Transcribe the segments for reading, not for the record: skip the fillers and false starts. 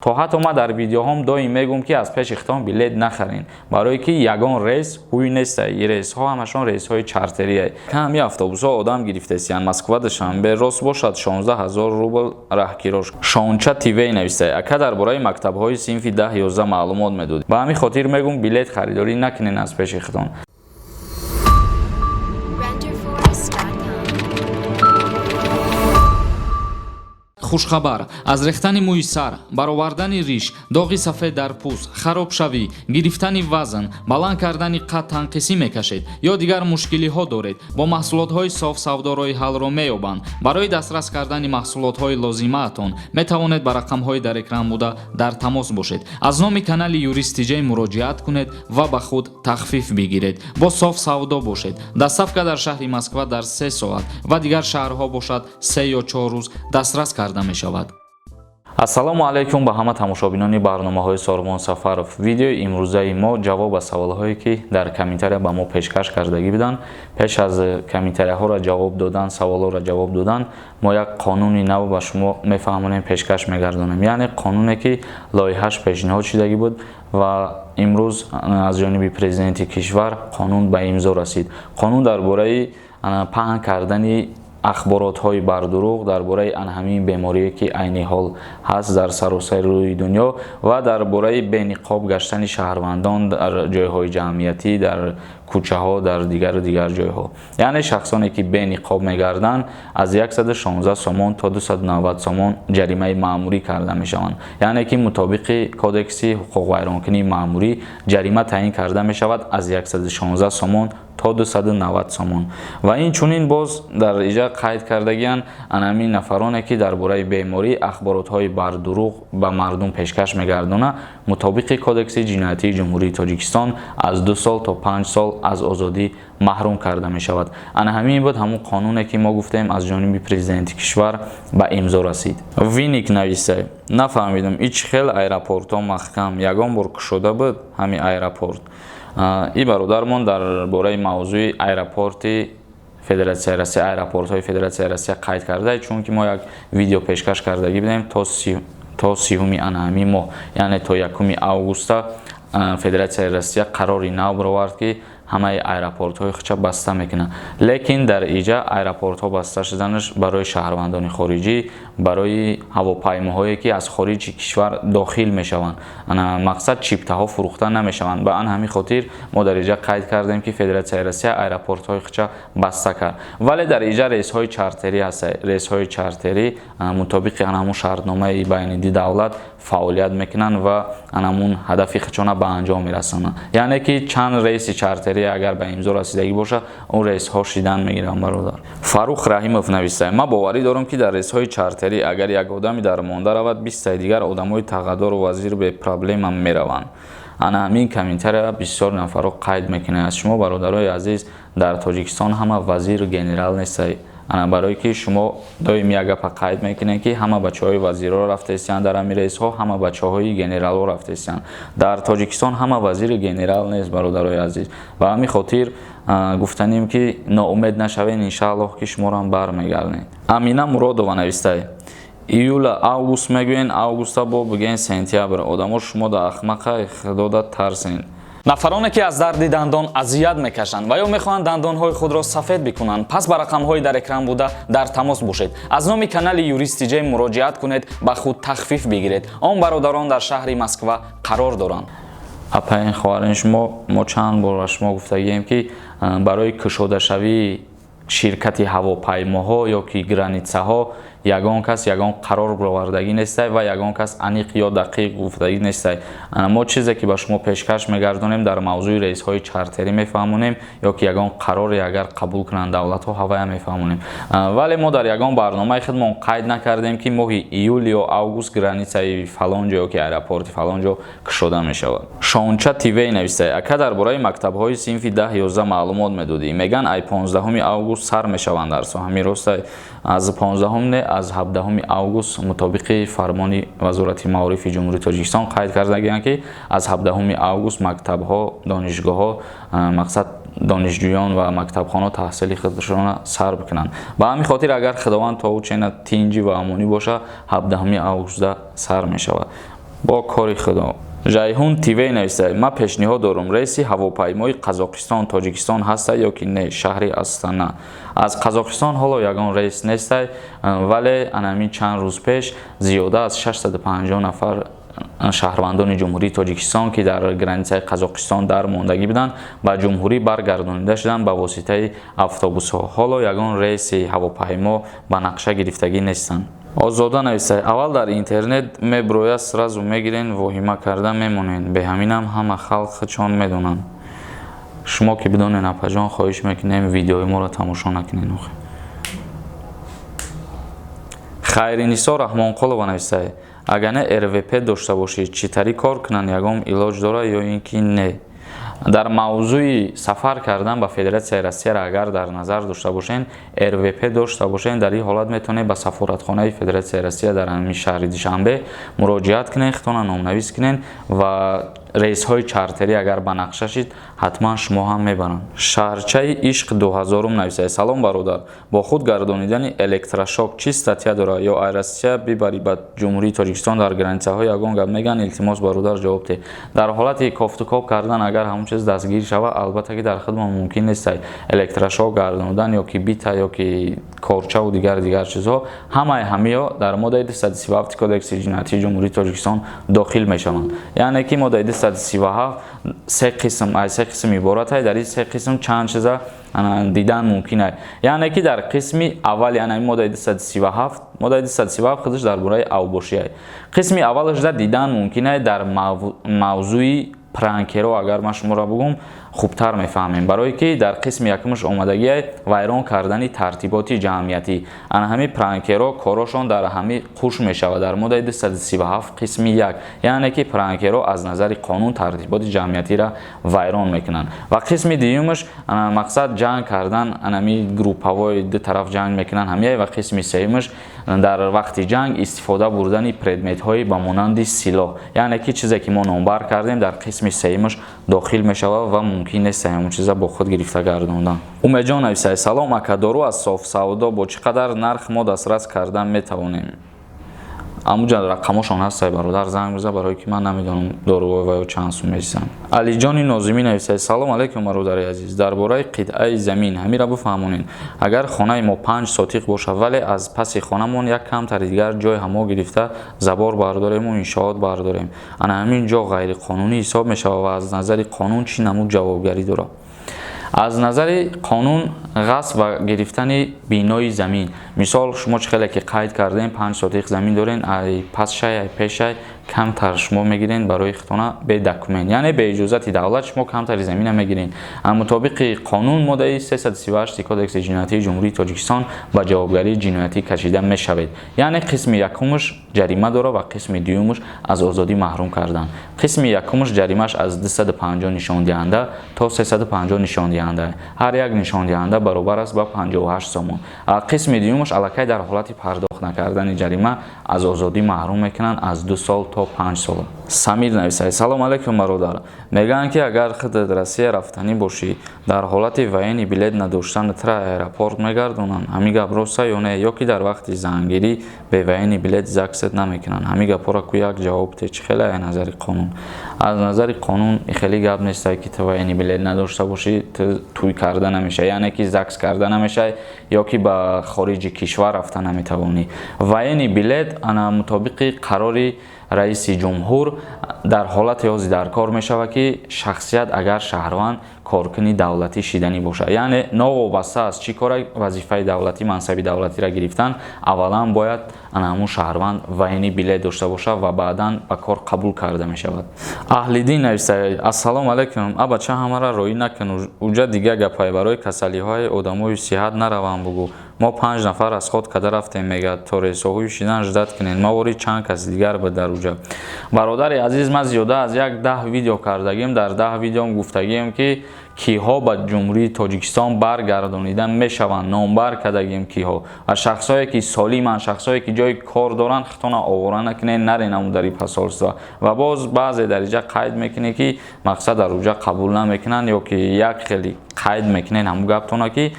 то ҳатто ма дар видеоҳом доим мегӯм ки аз пеши хитон билет нахарин, барое ки ягон рейс ҳуй нестай. И рейсҳо ҳамашон рейсҳои чартерияй. Ҳами автобусҳо одам гирифтесиян Москва душанбе рост бошад 16 000 рубл раҳкирош. Шонча тивей навистай. Ака дар бораи мактабҳои синфи 10-11 маълумот медодӣ. Ба ҳамин хотир мегӯм билет харидорӣ накунен аз пеши хитон. хушхабар аз рехтани мӯи сар, баровардани риш, доғи сафед дар пӯст, харобшавӣ, гирифтани вазн, баланд кардани қад танқисӣ мекашед ё дигар мушкилиҳо доред, бо маҳсулотҳои соф савдо роҳи ҳалро меёбанд. Барои дастрас кардани маҳсулотҳои лозимаатон метавонед ба рақамҳои дар экран буда дар тамос бошед. Аз номи канали юристиҷей муроҷиат кунед ва ба худ тахфиф бигиред. Бо соф савдо бошед. Доставка дар шаҳри Москва дар 3 соат ва дигар шаҳрҳо бошад 3 ё 4 рӯз дастрас карда мешавад. Ассалому алайкум ба ҳама тамошобинони барномаҳои Сормон Сафаров. Видеои имрӯзаи мо ҷавоб ба саволҳое ки дар комментария ба мо пешкаш кардагӣ буданд. Пеш аз комментарияҳоро ҷавоб додан, саволҳоро ҷавоб додан, мо як қонуни нав ба шумо мефаҳмонем, пешкаш мегардонем. Яъне қонуне ки лоиҳаш пешниҳод шудагӣ буд ва имрӯз аз ҷониби президенти кишвар қонун ба имзо расид. Қонун дар бораи паҳн кардани ахборотҳои бардуруғ дар бораи анҳамин беморие ки айни ҳол ҳаст дар саросари рӯи дунё ва дар бораи бениқоб гаштани шаҳрвандон дар ҷойҳои ҷамъиятӣ, дар кӯчаҳо, дар дигар ҷойҳо. Яъне шахсоне ки бениқоб мегарданд аз 116 сомон то 290 сомон ҷаримаи маъмурӣ карда мешаванд. Яъне ки мутобиқи кодекси ҳуқуқвайронкунии маъмурӣ ҷарима таъин карда мешавад аз 116 сомон то 290 сомон. Ва инчунин боз дар иҷа қайд кардагиян анҳамин нафароне ки дар бораи беморӣ ахборотҳои бардуруғ ба мардум пешкаш мегардонад, мутобиқи кодекси ҷиноятии ҷумҳурии Тоҷикистон аз 2 сол то 5 сол аз озодӣ маҳрум карда мешавад. Анҳамин буд ҳамун қонуне ки мо гуфтем аз ҷониби президенти кишвар ба имзо расид. Виник нависай. Нафаҳмидам ич хел аэропортҳо маҳкам ягон бор кушода буд ҳамин аэропорт. И бародармон дар бораи мавзӯи аэропорти Федератсияи Россия, аэропортҳои Федератсияи Россия қайд карда, чунки мо як видео пешкаш кардагӣ будем то 30 анҳамин моҳ, яъне то 1 августа Федератсияи Россия қарори нав баровард ки ҳамаи аэропортҳои худша баста мекунад. Лекин дар иҷа аэропортҳо баста шуданаш барои шаҳрвандони хориҷӣ, барои ҳавопаймоҳое ки аз хориҷи кишвар дохил мешаванд. Мақсад чиптаҳо фурӯхта намешаванд. Ба ҳамин хотир мо дар иҷа қайд кардем ки Федератсияи Россия аэропортҳои худша баста кард. Вале дар иҷа рейсҳои чартерӣ ҳастанд. Рейсҳои чартерӣ мутобиқи анҳамун шартномаи байни ду давлат фаъолият мекунанд ва анҳамун ҳадафи худшона ба анҷом мерасонанд. Яъне ки чанд рейси чартери агар ба имзо расидагӣ бошад, он рейсҳо шидан мегиранд бародар. Фарух Раҳимов навистай. Ма боварӣ дорам ки дар рейсҳои чартерӣ агар як одами дармонда равад, 20 дигар одамои тағаддору вазир бе проблема мераванд. Анҳамин комментария бисёр нафаро қайд мекунад. Аз шумо бародарои азиз дар Тоҷикистон ҳама вазиру генерал нестай. Барое ки шумо доим як гапа қайд мекунед ки ҳама бачаҳои вазирро рафтесиянд дар ҳамин рейсҳо, ҳама бачаҳои генералро рафтесиянд. Дар Тоҷикистон ҳама вазиру генерал нест, бародарои азиз. Ба ҳамин хотир гуфтанем ки ноумед нашавед, иншааллоҳ ки шуморо бармегардонед. Амина Муродова навистай. Июла август мегӯен, августа бо бигӯен сентябр. Одамо шумо да ахмақа худода тарсен. Нафароне ки аз дарди дандон азият мекашанд ва ё мехоҳанд дандонҳои худро сафед бикунанд, пас ба рақамҳои дар экран буда дар тамос бошед. Аз номи канали юристиҷей муроҷиат кунед, ба худ тахфиф бигиред. Он бародарон дар шаҳри Москва қарор доранд. Апаин хоҳарин шумо, мо чанд бор ба шумо гуфтагием ки барои кушодашавии ширкати ҳавопаймоҳо ё ки границаҳо ягон кас ягон қарор баровардагӣ нестай ва ягон кас аниқ ё дақиқ гуфтагӣ нестай. Мо чизе ки ба шумо пешкаш мегардонем дар мавзӯи рейсҳои чартерӣ мефаҳмонем ё ки ягон қароре агар қабул кунанд давлатҳо ҳавая мефаҳмонем. Вале мо дар ягон барномаи худмон қайд накардем ки моҳи июл ё август границаи фалон ҷо ё ки аэропорти фалон ҷо кушода мешавад. Шонча тивей навистай. Ака дар бораи мактабҳои синфи 10-11 маълумот медодӣ. Меган ай 15 август сар мешаванд дар соҳами ростай. аз 15 не аз 17 август мутобиқи фармони вазорати маорифи ҷумҳурии Тоҷикистон қайд кардагиянд ки аз 17 август мактабҳо, донишгоҳҳо, мақсад донишҷӯён ва мактабхона таҳсили худшона сар бикунанд. Ба ҳамин хотир агар худованд то чена тинҷӣ ва амонӣ боша, 17 августа сар мешавад. با کاری خدا. جایهون تیوی نویسته ما پیشنهاد دارم رئیس هواپیمای قزاقستان تاجیکستان هست یا که نه شهر استانا از قزاقستان حالا یگان رئیس نیست ولی انمی چند روز پیش زیاده از 650 نفر شهروندان جمهوری تاجیکستان که در گرانیسه قزاقستان در ماندگی بودند با جمهوری برگردانیده شدند با واسطه اتوبوس ها. حالا یگان رئیس هواپیما با نقشه گرفتگی نیستند. آزاده نویسته اول در اینترنت میبروید سразу میگیرین واهمه کرده میمونین به همینم همه خلق چون میدونن. شما که بدون نپجان خواهش میکنیم ویدیوی ما را تماشا نکنین. خیرینیسا رحمانقولова نویسته اگر نه RVP داشته باشید چطوری کار کنن یگام علاج داره یا اینکه نه. در موضوع سفر کردن به فدراسیای روسیه را اگر در نظر داشته باشین RVP داشته باشین در این حالت میتونید به سفارتخانه فدراسیای روسیه در همین شهر دوشنبه مراجعت کنین خطونه نامنویس کنین و رئیس های چارتری اگر به نقشه شید حتما شما هم میبرن. شهرچه عشق 2000 نویسه سلام برادر با خود گردانیدن الکتروشوک چی استاتیا داره یا ایراسیا ببری به جمهوری تاجیکستان در گرانیسه های یگان گپ میگن التماس برادر جواب ده. در حالت کافت و کاپ کردن اگر همون چیز دستگیر شود البته که در خدمت ممکن نیست الکتروشوک گردانیدن یا که بیت یا که کارچه و دیگر چیزها همه در ماده 237 کدکس جنایتی جمهوری تاجیکستان داخل میشوند. یعنی که ماده 237 سه قسم عبارت است. در این سه قسم چند چیز دیدن ممکنه. یعنی که در قسم اول یعنی ماده 237 خودش درباره اوباشی است. قسم اولش در دیدن ممکنه در موضوع پرانکرو اگر من شما را بگم خوبتر میفهمیم برای که در قسم یکمش آمدگی ویران کردن ترتیبات جمعیتی همین پرانکرو کارشان در همین خوش میشود در ماده 237 قسم 1 یعنی که پرانکرو از نظر قانون ترتیبات جمعیتی را ویران میکنن و قسم دیومش مقصد جنگ کردن همین گروپ های دو طرف جنگ میکنن همیه و قسم سومش در وقت جنگ استفاده بردن پردمت های به مانند سلاح یعنی که چیزی که ما نامبر کردیم در قسم سومش داخل میشود و ممکن نیست همون چیزا با خود گرفته گرداندن. امید جان نویسه سلام اکادارو از صاف سودا با چقدر نرخ ما دسترس کردن میتوانیم. اموجا رقمشون هست برادر زنگ بزن برای که من نمیدونم دارو و چند سوم میشن. علی جان ناظمی نویسه سلام علیکم برادر عزیز درباره قطعه زمین همین را بفهمونین اگر خانه ما 5 ساتیق باشه ولی از پس خانهمون یک کم تر دیگر جای همو گرفته زبار برداریم و انشاءات برداریم همین جا غیر قانونی حساب میشه و از نظر قانون چی نمود جوابگری داره. از نظر قانون غصب و گرفتن بینای زمین مثال شما خیلی که قید کردین 5 ساتیق زمین دارین ای پس شای ای پیش شای کمتر شما میگیرین برای خطونه به دکومنت یعنی به اجازت دولت شما کمتر زمین میگیرین مطابق قانون ماده 338 کدکس جنایتی جمهوری تاجیکستان با جوابگری جنایتی کشیده میشوید یعنی قسم یکمش جریمه داره و قسم دومش از آزادی محروم کردن. قسم یکمش جریمهش از 250 نشان دهنده تا 350 نشان دهنده هر یک نشان دهنده برابر است با 58 سوم. قسم دومش الکی در حالت پرداخت نکردن جریمه از آزادی محروم میکنن از 2 سال تا 5 سال. سمیر نویسه سلام علیکم برادر میگن که اگر خودت روسیه رفتنی باشی در حالت وین بلیط نداشتن تر ایرپورت میگردونن همین گپ راست یا نه یا که در وقت زنگیری به وین بلیط زکست نمیکنن همین گپ را کو یک جواب ته چه خیلی از نظر قانون از نظر قانون خیلی گپ نیست که تو وین بلیط نداشته باشی توی کردن نمیشه یعنی که زکس کردن نمیشه یا که به خارج کشور رفتن نمیتوانی. وین بلیط انا مطابق قراری رئیس جمهور در حالت یازی در کار می شود که شخصیت اگر شهروند کارکنی دولتی شدنی باشه یعنی نوابسته از چی کار وظیفه دولتی منصب دولتی را گرفتن اولا باید همون شهروند وینی بلیط داشته باشه و بعدا به کار قبول کرده می شود. اهلیدین نویسه السلام علیکم ابا چه همه را روی نکن اوجا دیگه گپای برای کسلی های آدمای صحت نروان بگو ما 5 نفر از خود کده رفتیم میگه تا رساوی شدن جدت کنین ما وری چند کس دیگر به در اوجا. برادر عزیز من زیاده از 10 ویدیو کردگیم در 10 ویدیو گفتگیم که کیها به جمهوری تاجیکستان برگردانیدن میشوند نامبر کردگیم کیها و شخصایی که سالمن شخصایی که جای کار دارن خطونه آواره نکنه نرین در پاسارسا و باز بعضی درجه قید میکنه که مقصد در اوجا قبول نمیکنن یا که یک خیلی قید میکنن همون گپتونه که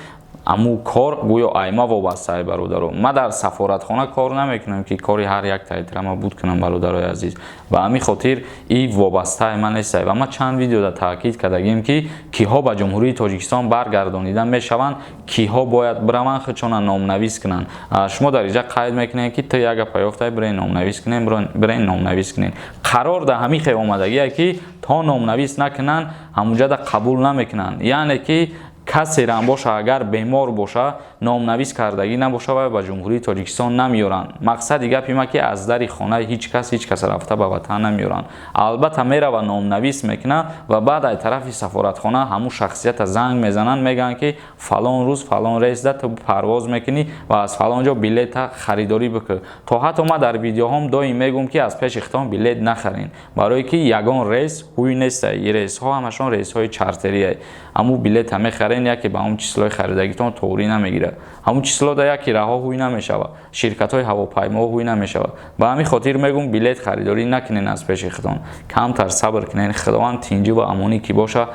аму кор гӯё айма вобастаи бародаро. Ма дар сафоратхона кор намекунам ки кори ҳар як тайтирама буд кунам бародарои азиз. Ба ҳамин хотир и вобастаи ман нестае ва ма чанд видеода таъкид кардагим ки киҳо ба ҷумҳурии Тоҷикистон баргардонида мешаванд, киҳо бояд бираванд худшона номнавис кунанд. Шумо дар инҷа қайд мекунед ки ту як гапа ёфтаи бирен номнавис кунем, бирен номнавис кунед. Қарор дар ҳамин хел омадагие ки то номнавис накунанд ҳамуҷада қабул намекунанд. Яъне ки касерам боша агар бемор боша номнавис кардагӣ набоша ва ба ҷумҳурии Тоҷикистон намеёранд. Мақсади гап ин ки аз дари хона ҳеҷ кас рафта ба ватан намеёранд. Албатта мерава номнавис мекунад ва баъд аз тарафи сафоратхона ҳамун шахсията занг мезананд, мегӯянд ки фалон рӯз фалон рейсда ту парвоз мекунӣ ва аз фалон ҷо билета харидорӣ бикун. То ҳатто ма дар видеоҳом доим мегӯям ки аз пеши хитон билет нахарин, барое ки ягон рейс ҳуй нестае. Рейсҳо ҳамашон рейсҳои чартерие. Аму билета мехарен яке ба ҳамун числои харидагитон тоурӣ намегирад. ҳамун числода яки раҳо ҳуй намешавад, ширкатҳои ҳавопаймоҳо ҳуй намешавад. Ба ҳамин хотир мегӯм билет харидорӣ накунен аз пеши хитон. Камтар сабр кунен, худованд тинҷу ва амонӣ ки боша.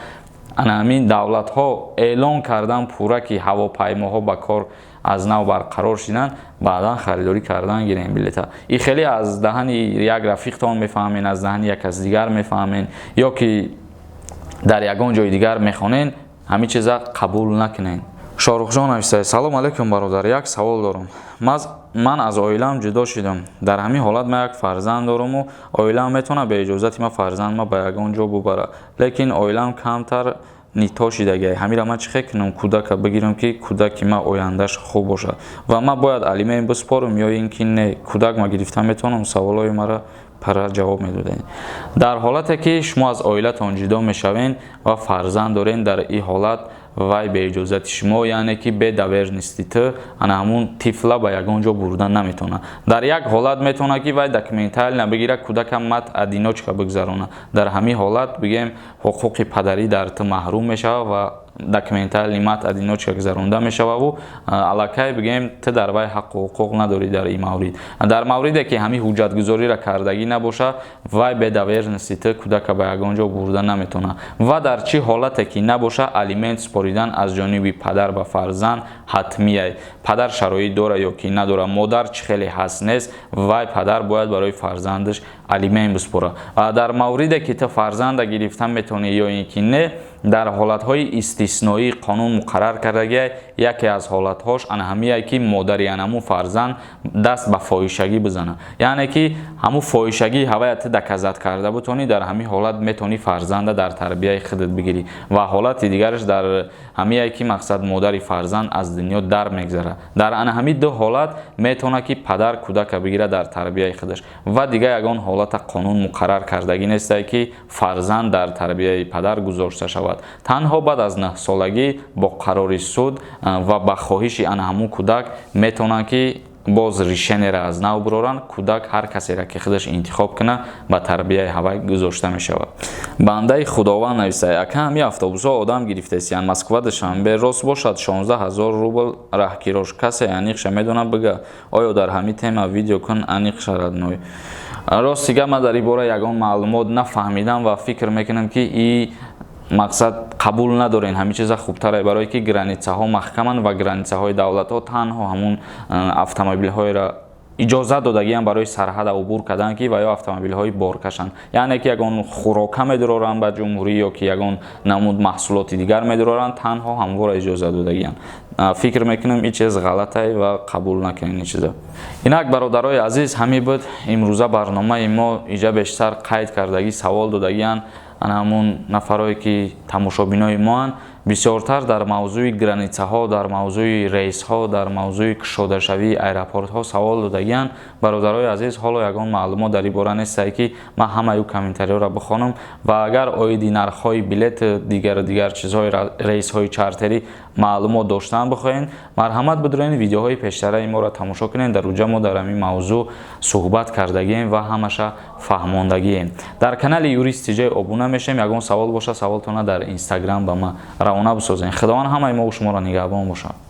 Ана ҳамин давлатҳо эълон кардан пурра ки ҳавопаймоҳо ба кор аз нав барқарор шиданд, баъдан харидорӣ кардан гирем билета. И хеле аз даҳани як рафиқтон мефаҳмем, аз даҳани як кас дигар мефаҳмем, ё ки дар ягон ҷои дигар мехонен, ҳамин чиза қабул накунен. Шорухҷон авистай, салом алейкум бародар, як савол дорам. Ман аз оилам ҷудо шудам. Дар ҳамин ҳолат ман як фарзанд дорам. Оилам метавонад ба иҷозати ман фарзандма ба ягон ҷо бубара. Лекин оилам камтар нито шидагӣ. Ҳамира ман чӣ хел кунам кӯдака бигирам ки кӯдаки ман ояндаш хуб бошад. Ва ман бояд алимем биспорам ё ин ки не кӯдак ма гирифта метавонам? Саволҳои мара парра ҷавоб медодем. Дар ҳолате ки шумо аз оилатон ҷудо мешавен ва фарзанд дорен, дар ин ҳолат вай бе иҷозати шумо, яъне ки бе давернисти ту, ана ҳамун тифла ба ягон ҷо бурда наметавонад. Дар як ҳолат метавонад ки вай документали набигира, кӯдакам мат одиночка бигзарона. Дар ҳамин ҳолат бигем ҳуқуқи падарӣ дар ту маҳрум мешавад ва документали мат одиночка гузаронда мешавад ву аллакай бигем ту дар вай ҳаққу ҳуқуқ надорӣ дар ин маврид. Дар мавриде ки ҳамин ҳуҷҷатгузориро кардагӣ набоша, вай бе давернисти ту кӯдака ба ягон ҷо бурда наметавонад. Ва дар чӣ ҳолате ки набоша, алимент споридан аз ҷониби падар ба фарзанд ҳатмие. Падар шароит дора ё ки надора, модар чӣ хеле ҳаст нест, вай падар бояд барои фарзандаш алимент биспора. Дар мавриде ки ту фарзанда гирифта метавонӣ ё ин ки не, дар ҳолатҳои истисноӣ қонун муқаррар кардагӣ, яке аз ҳолатҳош ана ҳамие ки модари анаму фарзанд даст ба фоҳишагӣ бизана. Яъне ки ҳамун фоҳишагӣ ҳавая ту доказат карда бутонӣ, дар ҳамин ҳолат метавонӣ фарзанда дар тарбияи худат бигирӣ. Ва ҳолати дигараш дар ҳамие ки мақсад модари фарзанд аз дунё дар мегзара. Дар ана ҳамин ду ҳолат метавонад ки падар кӯдака бигира дар тарбияи худаш. Ва дигар ягон ҳолата қонун муқаррар кардагӣ нестае ки фарзанд дар тарбияи падар гузошта шавад. Танҳо баъд аз 9 солагӣ бо қарори суд ва ба хоҳиши ана ҳамун кӯдак метавонанд ки боз ришенеро аз нав бироранд. Кӯдак ҳар касеро ки худаш интихоб кунад ба тарбияи ҳавай гузошта мешавад. Бандаи худованд нависае, ака ҳамин автобусҳо одам гирифтесиянд Москва душанбе, рост бошад 16 000 рубл раҳкирош, касе аниқша медонад бига? Оё дар ҳамин тема видео кун аниқша радной. Ростига ман дар ин бора ягон маълумот нафаҳмидам ва фикр мекунам ки и мақсад қабул надорен. ҳамин чиза хубтаре, барое ки границаҳо маҳкаманд ва границаҳои давлатҳо танҳо ҳамун автомобилҳоеро иҷозат додагиам барои сарҳада убур кардан ки ва ё автомобилҳои боркашанд. Яъне ки ягон хӯрока медороранд ба ҷумҳурӣ ё ки ягон намуд маҳсулоти дигар медороранд, танҳо ҳамвора иҷозат додагианд. Фикр мекунам ин чиз ғалатае ва қабул накунем ин чиза. Инак бародарои азиз, ҳамин буд имрӯза барномаи мо. Иҷа бештар қайд кардагӣ, савол додагианд ана ҳамун нафарое ки тамошобинои моанд. бисёртар дар мавзӯи границаҳо, дар мавзӯи рейсҳо, дар мавзӯи кушодашавии аэропортҳо савол додагианд. Бародарои азиз, ҳоло ягон маълумот дар ин бора нестае ки ман ҳамаи комментариёро бихонам ва агар оиди нархҳои билет дигар чизҳои рейсҳои чартерӣ маълумот доштан бихоҳед, марҳамат бидоред видеоҳои пештараи моро тамошо кунед. Дар уҷа мо дар ҳамин мавзӯъ суҳбат кардагием ва ҳамаша фаҳмондагием. Дар канали Юрист Тиҷой обуна мешем. Ягон савол боша, саволтона дар Инстаграм ба ман равона бисозед. Худованд ҳамаи мо шуморо нигаҳбон бошад.